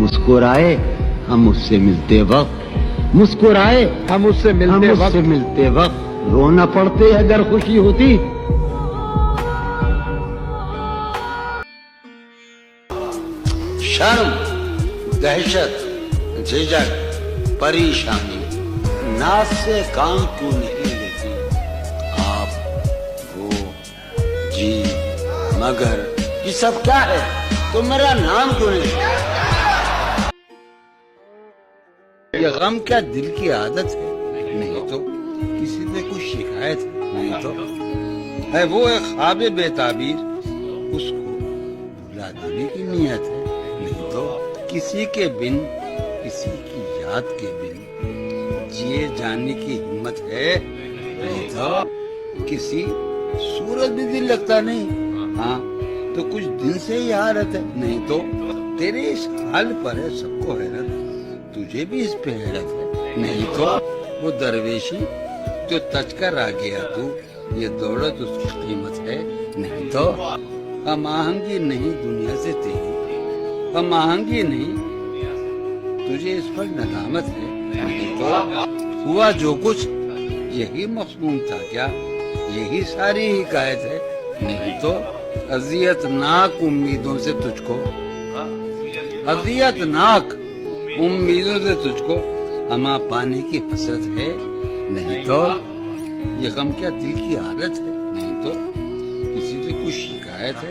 مسکرائے ہم اس سے ملتے وقت، مسکرائے ہم اس سے ملتے وقت رونا پڑتے اگر خوشی ہوتی. شرم، دہشت، جھجک، پریشانی، ناز سے کام کیوں نہیں لیتی؟ آپ، وہ، جی، مگر یہ سب کیا ہے؟ تو میرا نام کیوں نہیں؟ یہ غم کیا دل کی عادت ہے؟ نہیں تو کسی سے کچھ شکایت ہے؟ نہیں تو ہے وہ ایک خواب بے تعبیر، اس کو بھلا دینے کی نیت ہے؟ نہیں تو کسی کے بن، کسی کی یاد کے بن جیے جانے کی ہمت ہے؟ نہیں تو کسی صورت بھی دل لگتا نہیں؟ ہاں تو کچھ دن سے ہی حالت ہے؟ نہیں تو تیرے اس حال پر ہے سب کو حیرت، تجھے بھی اس پہ حیرت ہے؟ نہیں تو وہ درویشی جو تج کر آ گیا تو یہ دولت اس کی قیمت ہے؟ نہیں تو ہم آہنگی نہیں دنیا سے تیری، ہم آہنگی نہیں تجھے اس پر ندامت ہے؟ نہیں تو ہوا جو کچھ یہی مفہوم تھا کیا؟ یہی ساری حکایت ہے؟ نہیں تو اذیت ناک امیدوں سے تجھ کو، اذیت ناک امیدوں سے تجھ کو ہما پانے کی حسرت ہے؟ نہیں تو یہ غم کیا دل کی عادت ہے؟ نہیں تو کسی سے کچھ شکایت ہے؟